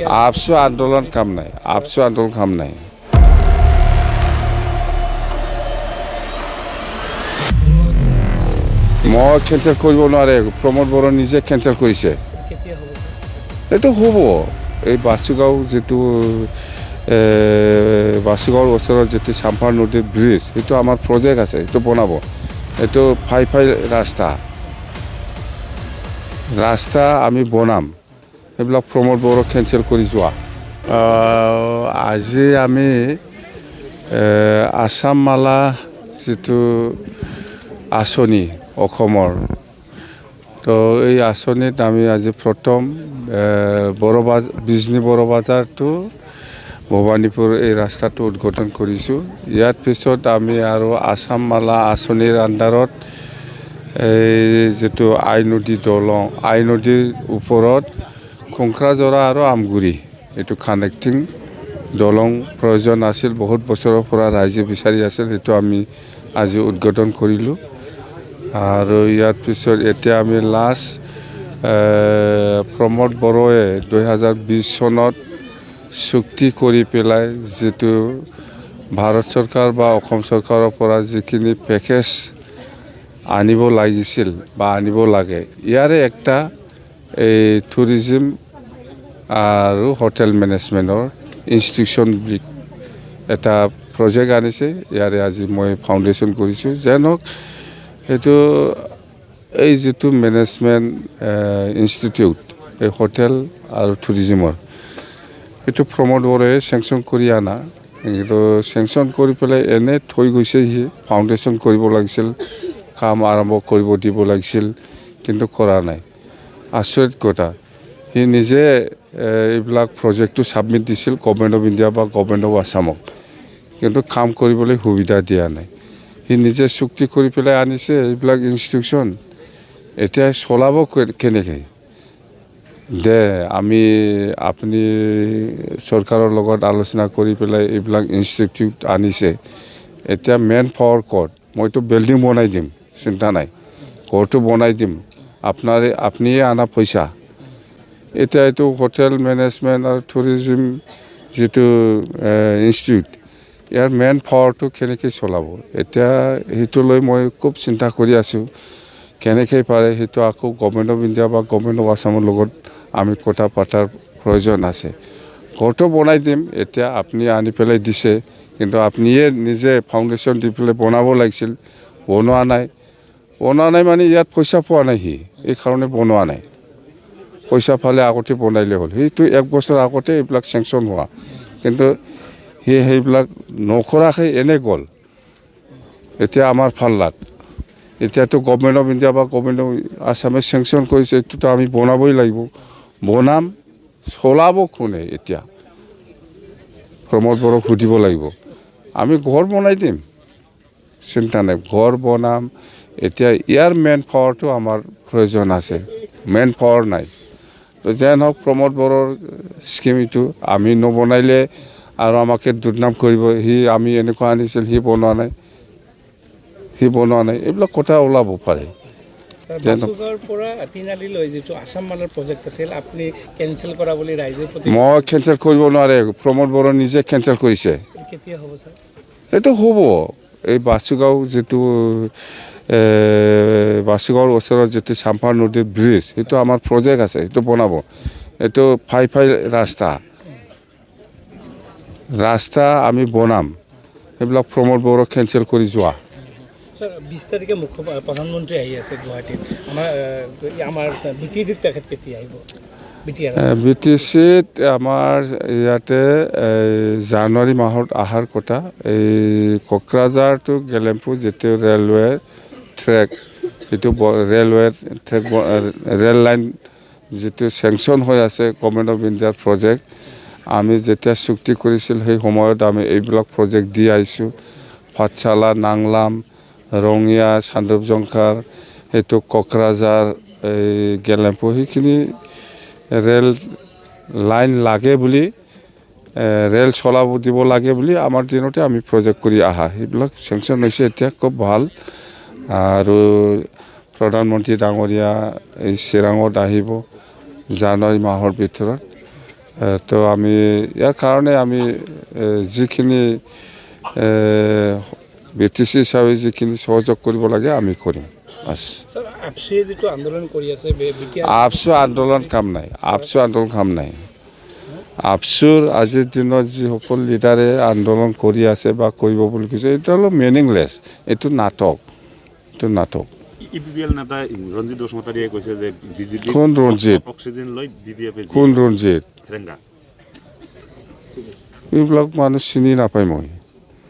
আপসু আন্দোলন কাম নাই, আপসু আন্দোলন কাম নাই। মই কেঞ্চেল কৰিব নোৱাৰে, প্ৰমোদ বড়ো নিজে কেঞ্চেল কৰিছে। এইটো হ'ব। এই বাসুগাঁও যিটো বাসুগাঁৱৰ ওচৰত যিটো চাম্পাৰ নদীৰ ব্ৰিজ, সেইটো আমাৰ প্ৰজেক্ট আছে, সেইটো বনাব। এইটো ফাই ৰাস্তা আমি বনাম, সেইবিলাক প্ৰমোদ বড়ো কেঞ্চেল কৰি যোৱা। আজি আমি আসাম মালা যিটো আঁচনি অসমৰ, তো এই আঁচনিত আমি আজি প্ৰথম বিজনী বড়ো বাজাৰ টু ভৱানীপুৰ এই ৰাস্তাটো উদ্ঘাটন কৰিছোঁ। ইয়াৰ পিছত আমি আৰু আসাম মালা আঁচনিৰ আণ্ডাৰত এই যিটো আই নদী দলং, আই নদীৰ ওপৰত খংখ্ৰাজৰা আৰু আমগুৰি এইটো কানেক্টিং দলং প্ৰয়োজন আছিল, বহুত বছৰৰ পৰা ৰাইজে বিচাৰি আছিল, সেইটো আমি আজি উদ্ঘাটন কৰিলোঁ। আৰু ইয়াৰ পিছত এতিয়া আমি লাষ্ট প্ৰমোদ বড়োৱে 2020 চনত চুক্তি কৰি পেলাই যিটো ভাৰত চৰকাৰ বা অসম চৰকাৰৰ পৰা যিখিনি পেকেজ আনিব লাগিছিল বা আনিব লাগে, ইয়াৰে একটা এই টুৰিজিম আৰু হোটেল মেনেজমেণ্টৰ ইনষ্টিটিউশ্যন বুলি এটা প্ৰজেক্ট আনিছে। ইয়াৰে আজি মই ফাউণ্ডেশ্যন কৰিছোঁ। যেন হওক সেইটো এই যিটো মেনেজমেণ্ট ইনষ্টিটিউট, এই হোটেল আৰু টুৰিজিমৰ, সেইটো প্ৰমোদ বড়োৱে চেংচন কৰি আনা, কিন্তু চেংচন কৰি পেলাই এনে থৈ গৈছে। সি ফাউণ্ডেশ্যন কৰিব লাগিছিল, কাম আৰম্ভ কৰিব দিব লাগিছিল, কিন্তু কৰা নাই। আচৰিত কথা, সি নিজে এইবিলাক প্ৰজেক্টটো ছাবমিট দিছিল গভৰ্ণমেণ্ট অফ ইণ্ডিয়া বা গভৰ্ণমেণ্ট অফ আছামক, কিন্তু কাম কৰিবলৈ সুবিধা দিয়া নাই। সি নিজে চুক্তি কৰি পেলাই আনিছে এইবিলাক ইনষ্টিটিউশ্যন, এতিয়া চলাব কেনেকৈ? আপুনি চৰকাৰৰ লগত আলোচনা কৰি পেলাই এইবিলাক ইনষ্টিটিউট আনিছে, এতিয়া মেন পাৱাৰ ক'ত? মইতো বিল্ডিং বনাই দিম, চিন্তা নাই, ঘৰটো বনাই দিম, আপুনিয়ে আনা পইচা। এতিয়া এইটো হোটেল মেনেজমেণ্ট আৰু টুৰিজিম যিটো ইনষ্টিটিউট, ইয়াৰ মেন পাৱাৰটো কেনেকৈ চলাব? এতিয়া সেইটো লৈ মই খুব চিন্তা কৰি আছোঁ, কেনেকৈ পাৰে সেইটো আকৌ গভৰ্ণমেণ্ট অফ ইণ্ডিয়া বা গভৰ্ণমেণ্ট অফ আছামৰ লগত আমি কথা পতাৰ প্ৰয়োজন আছে। ঘৰটো বনাই দিম, এতিয়া আপুনি আনি পেলাই দিছে, কিন্তু আপুনিয়ে নিজে ফাউণ্ডেশ্যন দি পেলাই বনাব লাগিছিল, বনোৱা নাই মানে ইয়াত পইচা পোৱা নাই, সি এইকাৰণে বনোৱা নাই। পইচা পালে আগতে বনাইলে হ'ল। সেইটো 1 বছৰ আগতে এইবিলাক চেংচন হোৱা, কিন্তু সি সেইবিলাক নকৰাকৈ এনে গ'ল। এতিয়া আমাৰ ফাল্লাত এতিয়াতো গভৰ্ণমেণ্ট অফ ইণ্ডিয়া বা গভৰ্ণমেণ্ট অফ আছামে চেংচন কৰিছে, এইটোতো আমি বনাবই লাগিব। বনাম, চলাব কোনে? এতিয়া প্ৰমোদ বড়োক সুধিব লাগিব। আমি ঘৰ বনাই দিম, চিন্তা নাই, ঘৰ বনাম। এতিয়া ইয়াৰ মেন পাৱাৰটো আমাৰ প্ৰয়োজন আছে, মেন পাৱাৰ নাই। যেন হওক প্ৰমোদ বড়োৰ স্কিম এইটো আমি নবনাইলে আৰু আমাকে দুৰ্নাম কৰিব, আমি এনেকুৱা আনিছিল, সি বনোৱা নাই, এইবিলাক কথা ওলাব পাৰে। মই কেঞ্চেল কৰিব নোৱাৰে, প্ৰমোদ বড়ো নিজে কেঞ্চেল কৰিছে। এইটো হ'ব। এই বাসুগাঁও যিটো বাসুগাঁৱৰ ওচৰত যিটো চাম্পাৰ নদীৰ ব্ৰিজ, সেইটো আমাৰ প্ৰজেক্ট আছে, সেইটো বনাব। এইটো ফাই ৰাস্তা আমি বনাম, সেইবিলাক প্ৰমোদ বড়ো কেঞ্চেল কৰি যোৱা। 20 তাৰিখে প্ৰধানমন্ত্ৰী আহি আছে গুৱাহাটীত, আমাৰ BTCত তেখেত কেতিয়া আহিব? BTCত আমাৰ ইয়াতে জানুৱাৰী মাহত অহাৰ কথা। এই কোকৰাঝাৰ টু গেলেম্পু যিটো ৰেলৱে ট্ৰেক, সেইটো ৰেল লাইন যিটো চেংচন হৈ আছে গভৰ্ণমেণ্ট অফ ইণ্ডিয়াৰ প্ৰজেক্ট, আমি যেতিয়া চুক্তি কৰিছিল সেই সময়ত আমি এইবিলাক প্ৰজেক্ট দি আহিছোঁ। পাঠশালা, নাংলাম, ৰঙিয়া, চান্দৰজংকাৰ, সেইটো কোকৰাঝাৰ, এই গেলেম্পু, সেইখিনি ৰেল লাইন লাগে বুলি, ৰেল চলাব দিব লাগে বুলি আমাৰ দিনতে আমি প্ৰজেক্ট কৰি আহা, সেইবিলাক চেংচন হৈছে। এতিয়া খুব ভাল। আৰু প্ৰধানমন্ত্ৰী ডাঙৰীয়া এই চিৰাঙত আহিব জানুৱাৰী মাহৰ ভিতৰত। তো আমি ইয়াৰ কাৰণে আমি যিখিনি BTC হিচাপে যিখিনি সহযোগ কৰিব লাগে আমি কৰিম বাছ স্যাৰ আপসিয়ে যেটো আন্দোলন কৰি আছে বিটিআৰ আপচু আন্দোলন কাম নাই আপচু আন্দোলন কাম নাই আপচুৰ আজিৰ দিনত যিসকল লিডাৰে আন্দোলন কৰি আছে বা কৰিব বুলি কৈছে এইটো অলপ মিনিংলেছ এইটো নাটক ইপিপিএল নেতা ৰঞ্জিত দোষমতাৰীয়ে কৈছে যে বিজেপি কোন ৰঞ্জিত অক্সিজেন লৈ বিপিএফে কোন ৰঞ্জিত ৰেংগা এইবিলাক মানুহ চিনি নাপায় মই